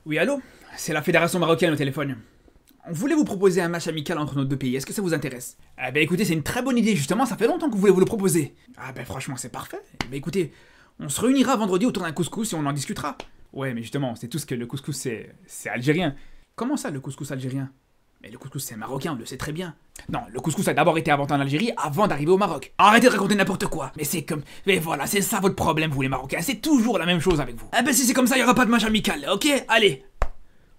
Oui, allô? C'est la fédération marocaine au téléphone. On voulait vous proposer un match amical entre nos deux pays, est-ce que ça vous intéresse? Ah ben écoutez, c'est une très bonne idée, justement, ça fait longtemps que vous voulez vous le proposer. Ah ben franchement, c'est parfait. Ben écoutez, on se réunira vendredi autour d'un couscous et on en discutera. Ouais, mais justement, c'est tout ce que le couscous c'est algérien. Comment ça, le couscous algérien? Mais le couscous c'est marocain, on le sait très bien. Non, le couscous a d'abord été inventé en Algérie avant d'arriver au Maroc. Arrêtez de raconter n'importe quoi. Mais c'est comme... Mais voilà, c'est ça votre problème, vous les Marocains, c'est toujours la même chose avec vous. Ah ben si c'est comme ça, il y aura pas de match amical, ok? Allez.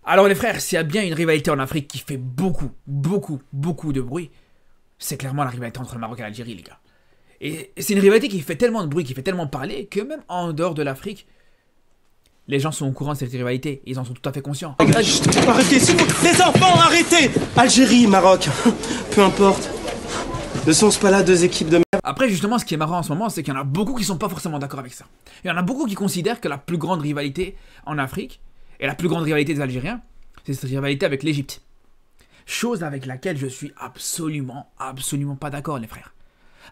Alors les frères, s'il y a bien une rivalité en Afrique qui fait beaucoup de bruit, c'est clairement la rivalité entre le Maroc et l'Algérie, les gars. Et c'est une rivalité qui fait tellement de bruit, qui fait tellement parler, que même en dehors de l'Afrique, les gens sont au courant de cette rivalité, ils en sont tout à fait conscients. Arrêtez, s'il vous plaît, les enfants, arrêtez! Algérie, Maroc, peu importe. Ne sont-ce pas là deux équipes de merde? Après, justement, ce qui est marrant en ce moment, c'est qu'il y en a beaucoup qui sont pas forcément d'accord avec ça. Il y en a beaucoup qui considèrent que la plus grande rivalité en Afrique, et la plus grande rivalité des Algériens, c'est cette rivalité avec l'Égypte. Chose avec laquelle je suis absolument pas d'accord, les frères.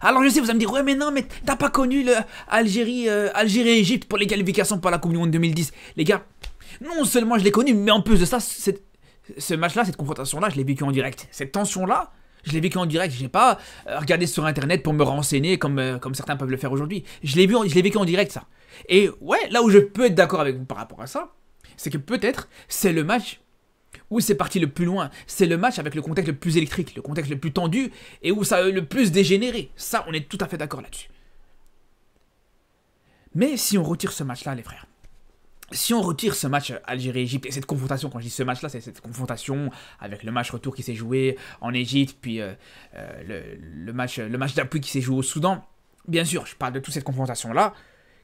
Alors je sais, vous allez me dire, ouais mais non, mais t'as pas connu le Algérie et Égypte pour les qualifications pour la Coupe du Monde 2010. Les gars, non seulement je l'ai connu, mais en plus de ça, ce match-là, cette confrontation-là, je l'ai vécu en direct. Cette tension-là, je l'ai vécu en direct. J'ai pas regardé sur internet pour me renseigner comme certains peuvent le faire aujourd'hui. Je l'ai vécu en direct, ça. Et ouais, là où je peux être d'accord avec vous par rapport à ça, c'est que peut-être c'est le match où c'est parti le plus loin. C'est le match avec le contexte le plus électrique, le contexte le plus tendu et où ça a le plus dégénéré. Ça, on est tout à fait d'accord là-dessus. Mais si on retire ce match-là, les frères, si on retire ce match Algérie-Égypte et cette confrontation, quand je dis ce match-là, c'est cette confrontation avec le match retour qui s'est joué en Égypte, puis le match d'appui qui s'est joué au Soudan. Bien sûr, je parle de toute cette confrontation-là,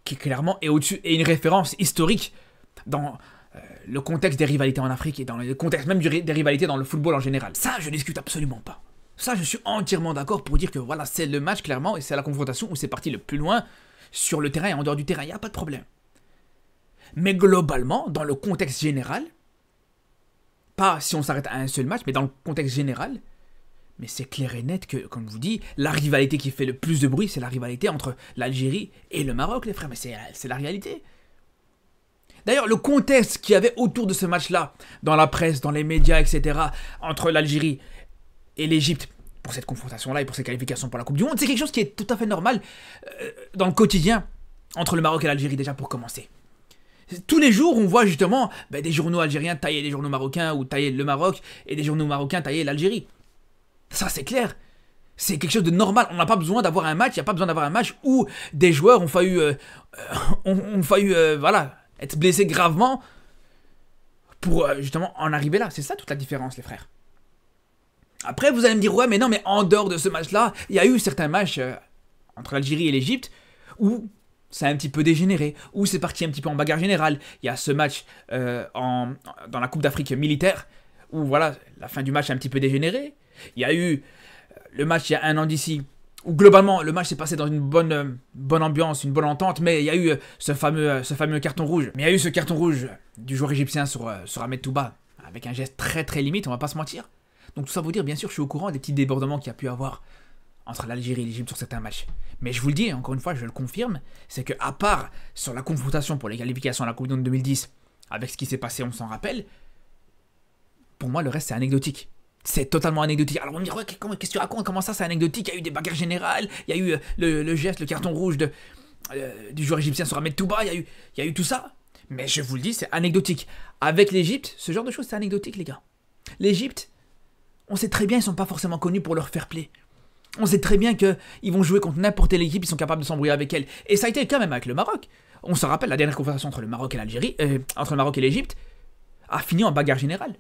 qui clairement est au-dessus et une référence historique dans le contexte des rivalités en Afrique et dans le contexte même des rivalités dans le football en général. Ça, je discute absolument pas. Ça, je suis entièrement d'accord pour dire que voilà, c'est le match clairement et c'est la confrontation où c'est parti le plus loin sur le terrain et en dehors du terrain, il n'y a pas de problème. Mais globalement, dans le contexte général, pas si on s'arrête à un seul match, mais dans le contexte général, mais c'est clair et net que, comme je vous dis, la rivalité qui fait le plus de bruit, c'est la rivalité entre l'Algérie et le Maroc, les frères, mais c'est la réalité. D'ailleurs, le contexte qu'il y avait autour de ce match-là, dans la presse, dans les médias, etc., entre l'Algérie et l'Égypte, pour cette confrontation-là et pour ces qualifications pour la Coupe du Monde, c'est quelque chose qui est tout à fait normal dans le quotidien entre le Maroc et l'Algérie, déjà pour commencer. Tous les jours, on voit justement des journaux algériens tailler les journaux marocains ou tailler le Maroc et des journaux marocains tailler l'Algérie. Ça, c'est clair. C'est quelque chose de normal. On n'a pas besoin d'avoir un match, il n'y a pas besoin d'avoir un match où des joueurs ont failli voilà, être blessés gravement pour justement en arriver là. C'est ça toute la différence, les frères. Après, vous allez me dire, ouais, mais non, mais en dehors de ce match-là, il y a eu certains matchs entre l'Algérie et l'Égypte où ça a un petit peu dégénéré, où c'est parti un petit peu en bagarre générale. Il y a ce match dans la Coupe d'Afrique militaire, où voilà, la fin du match a un petit peu dégénéré. Il y a eu le match il y a un an d'ici, où globalement le match s'est passé dans une bonne ambiance, une bonne entente, mais il y a eu ce fameux carton rouge. Mais il y a eu ce carton rouge du joueur égyptien sur Ahmed Touba, avec un geste très limite, on va pas se mentir. Donc tout ça vous dire, bien sûr, je suis au courant des petits débordements qu'il y a pu avoir entre l'Algérie et l'Égypte sur certains matchs. Mais je vous le dis, encore une fois, je le confirme, c'est que à part sur la confrontation pour les qualifications à la Coupe du Monde 2010, avec ce qui s'est passé, on s'en rappelle, pour moi, le reste, c'est anecdotique. C'est totalement anecdotique. Alors on me dit, ouais, qu'est-ce que tu racontes? Comment ça, c'est anecdotique? Il y a eu des bagarres générales, il y a eu le geste, le carton rouge du joueur égyptien sur Ahmed Touba, il y a eu tout ça. Mais je vous le dis, c'est anecdotique. Avec l'Égypte, ce genre de choses, c'est anecdotique, les gars. L'Égypte, on sait très bien, ils sont pas forcément connus pour leur fair play. On sait très bien qu'ils vont jouer contre n'importe quelle équipe, ils sont capables de s'embrouiller avec elle. Et ça a été le cas même avec le Maroc. On se rappelle, la dernière confrontation entre le Maroc et l'Algérie, entre le Maroc et l'Égypte, a fini en bagarre générale.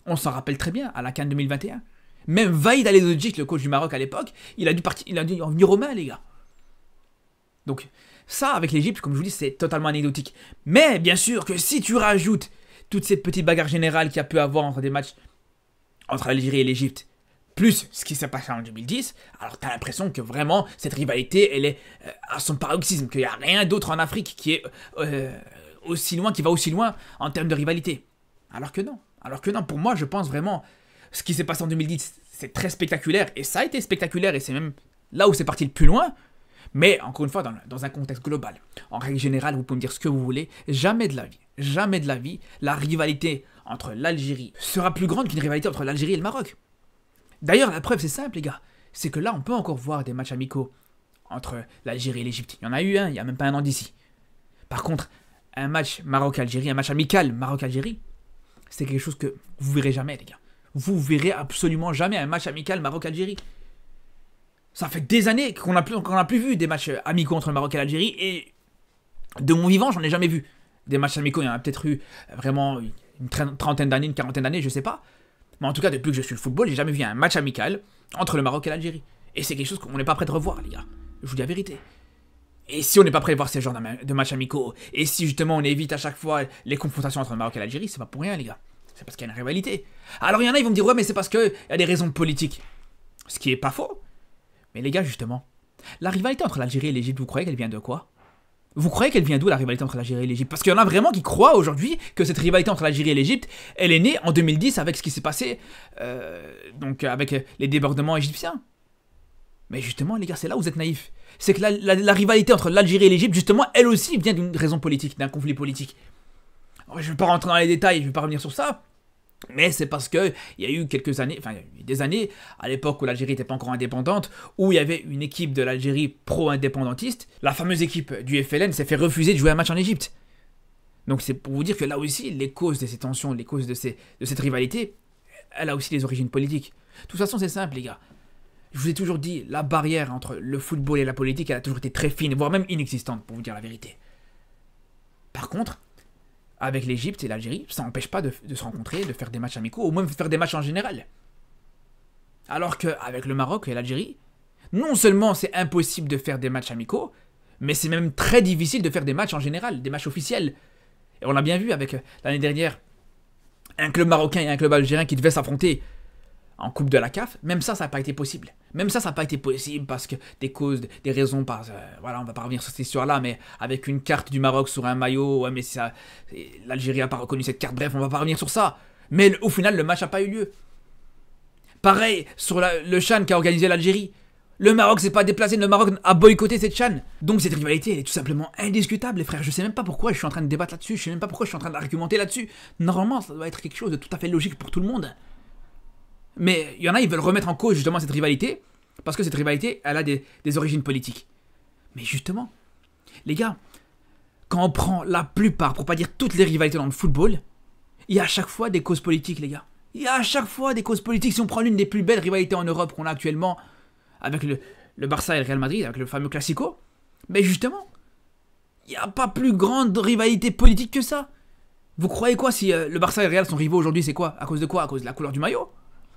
On s'en rappelle très bien, à la CAN 2021. Même Vahid Halilhodžić, le coach du Maroc à l'époque, il a dû en venir aux mains, les gars. Donc, ça, avec l'Égypte, comme je vous dis, c'est totalement anecdotique. Mais, bien sûr, que si tu rajoutes toutes ces petites bagarres générales qu'il y a pu avoir entre des matchs entre l'Algérie et l'Égypte, plus ce qui s'est passé en 2010, alors t'as l'impression que vraiment, cette rivalité, elle est à son paroxysme, qu'il n'y a rien d'autre en Afrique qui est aussi loin, qui va aussi loin en termes de rivalité. Alors que non, pour moi, je pense vraiment, ce qui s'est passé en 2010, c'est très spectaculaire, et ça a été spectaculaire, et c'est même là où c'est parti le plus loin, mais encore une fois, dans un contexte global. En règle générale, vous pouvez me dire ce que vous voulez, jamais de la vie. jamais de la vie, la rivalité entre l'Algérie sera plus grande qu'une rivalité entre l'Algérie et le Maroc. D'ailleurs, la preuve, c'est simple, les gars. C'est que là, on peut encore voir des matchs amicaux entre l'Algérie et l'Égypte. Il y en a eu un, il n'y a même pas un an d'ici. Par contre, un match Maroc-Algérie, un match amical Maroc-Algérie, c'est quelque chose que vous verrez jamais, les gars. Vous verrez absolument jamais un match amical Maroc-Algérie. Ça fait des années qu'on n'a plus vu des matchs amicaux entre le Maroc et l'Algérie, et de mon vivant, j'en ai jamais vu. Des matchs amicaux, il y en a peut-être eu vraiment une trentaine d'années, une quarantaine d'années, je sais pas. Mais en tout cas, depuis que je suis le football, j'ai jamais vu un match amical entre le Maroc et l'Algérie. Et c'est quelque chose qu'on n'est pas prêt de revoir, les gars. Je vous dis la vérité. Et si on n'est pas prêt de voir ces genres de matchs amicaux, et si justement on évite à chaque fois les confrontations entre le Maroc et l'Algérie, c'est pas pour rien, les gars. C'est parce qu'il y a une rivalité. Alors il y en a, ils vont me dire, ouais, mais c'est parce qu'il y a des raisons politiques. Ce qui est pas faux. Mais les gars, justement, la rivalité entre l'Algérie et l'Égypte, vous croyez qu'elle vient de quoi? Vous croyez qu'elle vient d'où, la rivalité entre l'Algérie et l'Égypte? Parce qu'il y en a vraiment qui croient aujourd'hui que cette rivalité entre l'Algérie et l'Égypte, elle est née en 2010 avec ce qui s'est passé, donc avec les débordements égyptiens. Mais justement, les gars, c'est là où vous êtes naïfs. C'est que la rivalité entre l'Algérie et l'Égypte, justement, elle aussi vient d'une raison politique, d'un conflit politique. Alors, je ne vais pas rentrer dans les détails, je ne vais pas revenir sur ça. Mais c'est parce qu'il y a eu quelques années, enfin il y a eu des années, à l'époque où l'Algérie n'était pas encore indépendante, où il y avait une équipe de l'Algérie pro-indépendantiste, la fameuse équipe du FLN s'est fait refuser de jouer un match en Égypte. Donc c'est pour vous dire que là aussi, les causes de ces tensions, les causes de cette rivalité, elle a aussi des origines politiques. De toute façon, c'est simple, les gars. Je vous ai toujours dit, la barrière entre le football et la politique, elle a toujours été très fine, voire même inexistante, pour vous dire la vérité. Par contre, avec l'Égypte et l'Algérie, ça n'empêche pas de se rencontrer, de faire des matchs amicaux, ou même de faire des matchs en général. Alors qu'avec le Maroc et l'Algérie, non seulement c'est impossible de faire des matchs amicaux, mais c'est même très difficile de faire des matchs en général, des matchs officiels. Et on l'a bien vu avec l'année dernière, un club marocain et un club algérien qui devaient s'affronter en Coupe de la CAF, même ça n'a pas été possible. Même ça n'a pas été possible parce que des causes, des raisons, voilà, on va pas revenir sur cette histoire-là, mais avec une carte du Maroc sur un maillot, ouais, mais ça, l'Algérie n'a pas reconnu cette carte, bref, on va pas revenir sur ça. Mais au final, le match n'a pas eu lieu. Pareil sur le CHAN qu'a organisé l'Algérie. Le Maroc s'est pas déplacé, le Maroc a boycotté cette CHAN. Donc cette rivalité, elle est tout simplement indiscutable, les frères. Je sais même pas pourquoi je suis en train de débattre là-dessus, je sais même pas pourquoi je suis en train d'argumenter là-dessus. Normalement, ça doit être quelque chose de tout à fait logique pour tout le monde. Mais il y en a, ils veulent remettre en cause justement cette rivalité, parce que cette rivalité, elle a des origines politiques. Mais justement, les gars, quand on prend la plupart, pour pas dire toutes les rivalités dans le football, il y a à chaque fois des causes politiques, les gars. Il y a à chaque fois des causes politiques. Si on prend l'une des plus belles rivalités en Europe qu'on a actuellement, avec le Barça et le Real Madrid, avec le fameux Classico, mais justement, il n'y a pas plus grande rivalité politique que ça. Vous croyez quoi si le Barça et le Real sont rivaux aujourd'hui, c'est quoi? À cause de quoi? À cause de la couleur du maillot?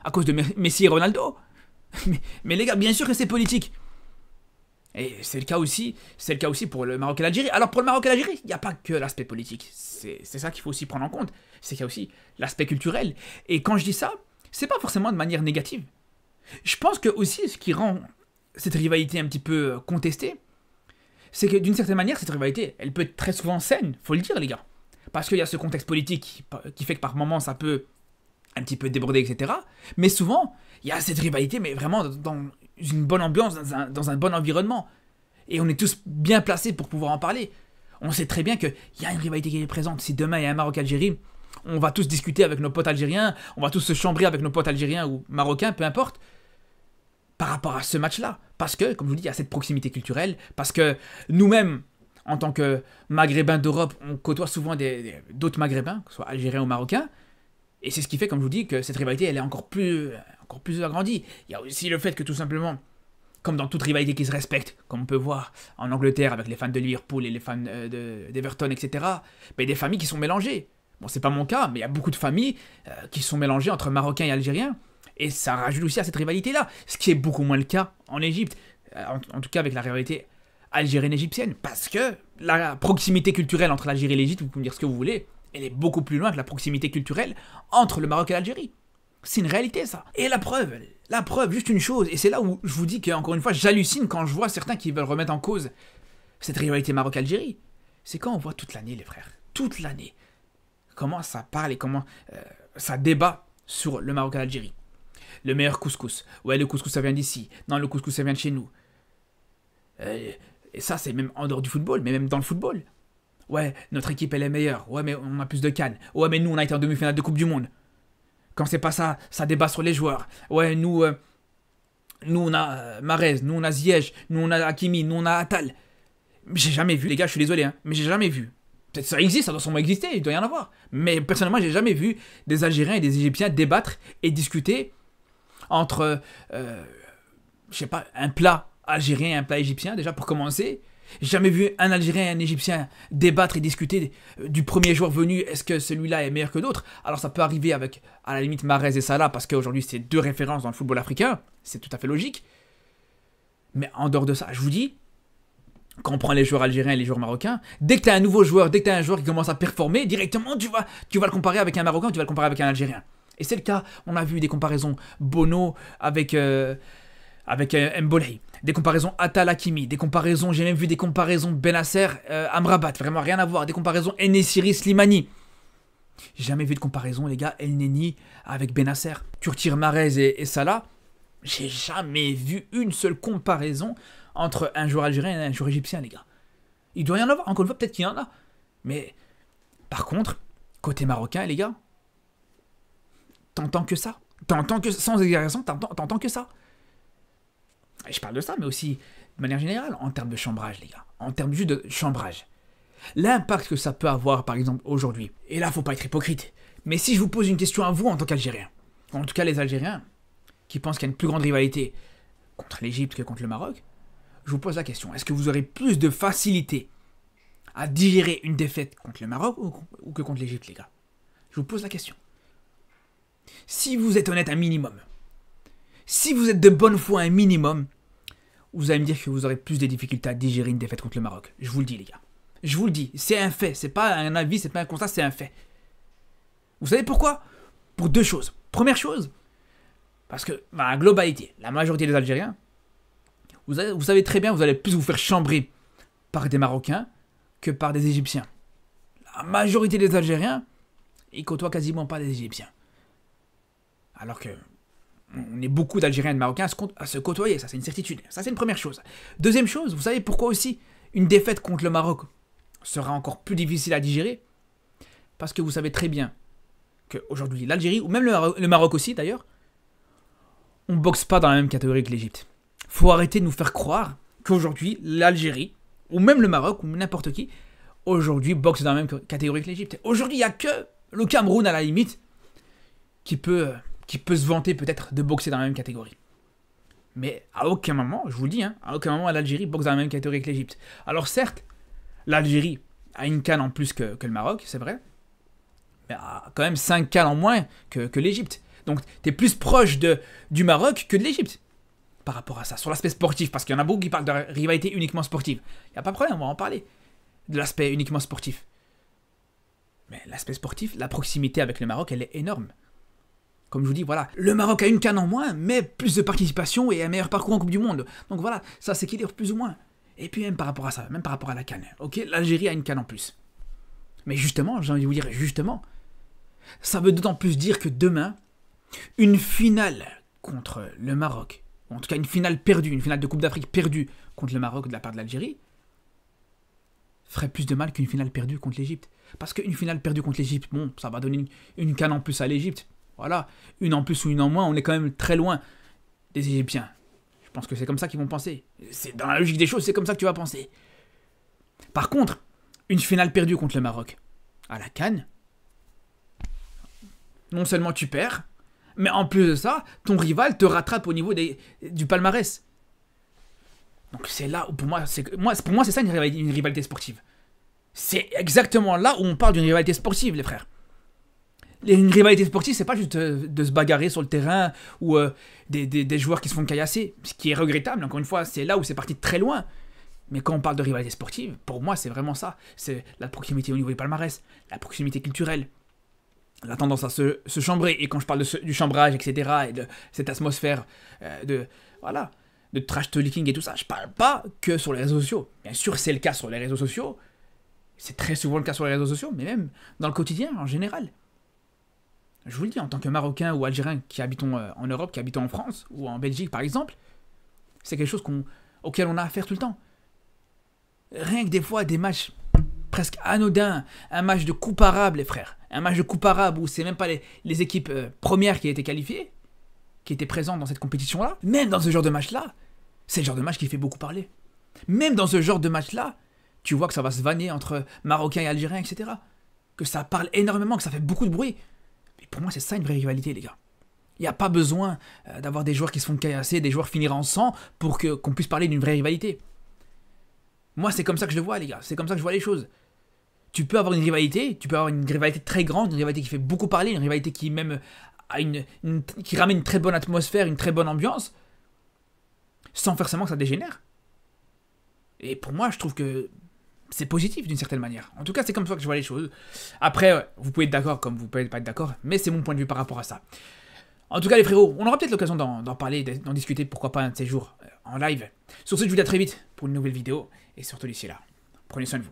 À cause de Messi et Ronaldo? mais les gars, bien sûr que c'est politique. Et c'est le cas aussi pour le Maroc et l'Algérie. Alors pour le Maroc et l'Algérie, il n'y a pas que l'aspect politique. C'est ça qu'il faut aussi prendre en compte. C'est qu'il y a aussi l'aspect culturel. Et quand je dis ça, c'est pas forcément de manière négative. Je pense que aussi ce qui rend cette rivalité un petit peu contestée, c'est que d'une certaine manière, cette rivalité, elle peut être très souvent saine, faut le dire les gars. Parce qu'il y a ce contexte politique qui fait que par moments ça peut un petit peu déborder, etc. Mais souvent, il y a cette rivalité, mais vraiment dans une bonne ambiance, dans un bon environnement. Et on est tous bien placés pour pouvoir en parler. On sait très bien qu'il y a une rivalité qui est présente. Si demain il y a un Maroc-Algérie, on va tous discuter avec nos potes algériens, on va tous se chambrer avec nos potes algériens ou marocains, peu importe, par rapport à ce match-là. Parce que, comme je vous dis, il y a cette proximité culturelle, parce que nous-mêmes, en tant que maghrébins d'Europe, on côtoie souvent d'autres maghrébins, que ce soit algériens ou marocains, et c'est ce qui fait, comme je vous dis, que cette rivalité, elle est encore plus agrandie. Il y a aussi le fait que, tout simplement, comme dans toute rivalité qui se respecte, comme on peut voir en Angleterre avec les fans de Liverpool et les fans d'Everton, etc., mais des familles qui sont mélangées. Bon, c'est pas mon cas, mais il y a beaucoup de familles qui sont mélangées entre Marocains et Algériens, et ça rajoute aussi à cette rivalité-là, ce qui est beaucoup moins le cas en Égypte, en tout cas avec la rivalité algérienne-égyptienne, parce que la proximité culturelle entre l'Algérie et l'Égypte, vous pouvez me dire ce que vous voulez, elle est beaucoup plus loin que la proximité culturelle entre le Maroc et l'Algérie. C'est une réalité, ça. Et la preuve, juste une chose, et c'est là où je vous dis qu'encore une fois, j'hallucine quand je vois certains qui veulent remettre en cause cette rivalité Maroc-Algérie. C'est quand on voit toute l'année, les frères, toute l'année, comment ça parle et comment ça débat sur le Maroc et l'Algérie. Le meilleur couscous. Ouais, le couscous, ça vient d'ici. Non, le couscous, ça vient de chez nous. Et ça, c'est même en dehors du football, mais même dans le football. Ouais, notre équipe elle est meilleure. Ouais, mais on a plus de cannes. Ouais, mais nous on a été en demi-finale de Coupe du Monde. Quand c'est pas ça, ça débat sur les joueurs. Ouais, nous on a Mahrez, nous on a Ziyech, nous on a Hakimi, nous on a Attal. J'ai jamais vu, les gars, je suis désolé, hein, mais j'ai jamais vu. Peut-être ça existe, ça doit sûrement exister, il doit y en avoir. Mais personnellement, j'ai jamais vu des Algériens et des Égyptiens débattre et discuter entre, je sais pas, un plat algérien et un plat égyptien, déjà pour commencer. J'ai jamais vu un Algérien et un Égyptien débattre et discuter du premier joueur venu, est-ce que celui-là est meilleur que d'autres. Alors ça peut arriver avec, à la limite, Mahrez et Salah, parce qu'aujourd'hui c'est deux références dans le football africain, c'est tout à fait logique. Mais en dehors de ça, je vous dis, quand on prend les joueurs algériens et les joueurs marocains, dès que tu as un nouveau joueur, dès que tu as un joueur qui commence à performer, directement tu vas le comparer avec un Marocain, tu vas le comparer avec un Algérien. Et c'est le cas, on a vu des comparaisons Bono avec Mbolhi, des comparaisons Attal Hakimi, des comparaisons, j'ai même vu des comparaisons Benasser Amrabat, vraiment rien à voir, des comparaisons En-Nesyri Slimani. J'ai jamais vu de comparaison, les gars, El Neni avec Benasser. Tu retires Mahrez et Salah, j'ai jamais vu une seule comparaison entre un joueur algérien et un joueur égyptien, les gars. Il doit y en avoir, encore une fois, peut-être qu'il y en a. Mais, par contre, côté marocain, les gars, t'entends que ça. T'entends que, sans exagération, t'entends que ça. Et je parle de ça, mais aussi, de manière générale, en termes de chambrage, les gars. En termes juste de chambrage. L'impact que ça peut avoir, par exemple, aujourd'hui. Et là, faut pas être hypocrite. Mais si je vous pose une question à vous, en tant qu'Algérien, en tout cas les Algériens, qui pensent qu'il y a une plus grande rivalité contre l'Égypte que contre le Maroc, je vous pose la question, est-ce que vous aurez plus de facilité à digérer une défaite contre le Maroc ou que contre l'Égypte, les gars? Je vous pose la question. Si vous êtes honnête un minimum, si vous êtes de bonne foi un minimum, vous allez me dire que vous aurez plus de difficultés à digérer une défaite contre le Maroc. Je vous le dis, les gars. Je vous le dis, c'est un fait, c'est pas un avis, c'est pas un constat, c'est un fait. Vous savez pourquoi? Pour deux choses. Première chose, parce que, dans la globalité, la majorité des Algériens, vous savez très bien, vous allez plus vous faire chambrer par des Marocains que par des Égyptiens. La majorité des Algériens, ils côtoient quasiment pas des Égyptiens. Alors que on est beaucoup d'Algériens et de Marocains à se côtoyer, ça c'est une certitude. Ça c'est une première chose. Deuxième chose, vous savez pourquoi aussi une défaite contre le Maroc sera encore plus difficile à digérer? Parce que vous savez très bien qu'aujourd'hui l'Algérie, ou même le Maroc aussi d'ailleurs, on boxe pas dans la même catégorie que l'Égypte. Faut arrêter de nous faire croire qu'aujourd'hui l'Algérie, ou même le Maroc, ou n'importe qui, aujourd'hui boxe dans la même catégorie que l'Égypte. Aujourd'hui il n'y a que le Cameroun à la limite qui peut se vanter peut-être de boxer dans la même catégorie. Mais à aucun moment, je vous le dis, à aucun moment l'Algérie boxe dans la même catégorie que l'Égypte. Alors certes, l'Algérie a une canne en plus que le Maroc, c'est vrai, mais a quand même 5 cannes en moins que l'Égypte. Donc t'es plus proche du Maroc que de l'Égypte par rapport à ça, sur l'aspect sportif, parce qu'il y en a beaucoup qui parlent de rivalité uniquement sportive. Il n'y a pas de problème, on va en parler, de l'aspect uniquement sportif. Mais l'aspect sportif, la proximité avec le Maroc, elle est énorme. Comme je vous dis, voilà, le Maroc a une canne en moins, mais plus de participation et un meilleur parcours en Coupe du Monde. Donc voilà, ça s'équilibre plus ou moins. Et puis même par rapport à ça, même par rapport à la canne, ok, l'Algérie a une canne en plus. Mais justement, j'ai envie de vous dire, justement, ça veut d'autant plus dire que demain, une finale contre le Maroc, ou en tout cas une finale perdue, une finale de Coupe d'Afrique perdue contre le Maroc de la part de l'Algérie, ferait plus de mal qu'une finale perdue contre l'Égypte. Parce qu'une finale perdue contre l'Égypte, bon, ça va donner une canne en plus à l'Égypte. Voilà, une en plus ou une en moins, on est quand même très loin des Égyptiens. Je pense que c'est comme ça qu'ils vont penser. C'est dans la logique des choses, c'est comme ça que tu vas penser. Par contre, une finale perdue contre le Maroc à la CAN, non seulement tu perds, mais en plus de ça, ton rival te rattrape au niveau du palmarès. Donc c'est là où pour moi c'est ça une rivalité sportive. C'est exactement là où on parle d'une rivalité sportive, les frères. Une rivalité sportive, c'est pas juste de se bagarrer sur le terrain ou des joueurs qui se font caillasser, ce qui est regrettable. Encore une fois, c'est là où c'est parti très loin. Mais quand on parle de rivalité sportive, pour moi, c'est vraiment ça. C'est la proximité au niveau du palmarès, la proximité culturelle, la tendance à se chambrer. Et quand je parle du chambrage, etc., et de cette atmosphère de trash talking et tout ça, je parle pas que sur les réseaux sociaux. Bien sûr, c'est le cas sur les réseaux sociaux. C'est très souvent le cas sur les réseaux sociaux, mais même dans le quotidien, en général. Je vous le dis, en tant que Marocain ou Algérien qui habitons en Europe, qui habitons en France, ou en Belgique par exemple, c'est quelque chose auquel on a affaire tout le temps. Rien que des fois, des matchs presque anodin, un match de coupe arabe, les frères. Un match de coupe arabe où c'est même pas les équipes premières qui étaient qualifiées, qui étaient présentes dans cette compétition-là. Même dans ce genre de match-là, c'est le genre de match qui fait beaucoup parler. Même dans ce genre de match-là, tu vois que ça va se vanner entre Marocains et Algériens, etc. Que ça parle énormément, que ça fait beaucoup de bruit. Mais pour moi, c'est ça une vraie rivalité, les gars. Il n'y a pas besoin d'avoir des joueurs qui se font caillasser, des joueurs finir en sang pour qu'on puisse parler d'une vraie rivalité. Moi, c'est comme ça que je le vois, les gars. C'est comme ça que je vois les choses. Tu peux avoir une rivalité, très grande, une rivalité qui fait beaucoup parler, une rivalité qui même a qui ramène une très bonne atmosphère, une très bonne ambiance, sans forcément que ça dégénère. Et pour moi, je trouve que c'est positif d'une certaine manière. En tout cas, c'est comme ça que je vois les choses. Après, vous pouvez être d'accord comme vous pouvez pas être d'accord, mais c'est mon point de vue par rapport à ça. En tout cas, les frérots, on aura peut-être l'occasion d'en parler, d'en discuter, pourquoi pas un de ces jours en live. Sur ce, je vous dis à très vite pour une nouvelle vidéo, et surtout d'ici là, prenez soin de vous.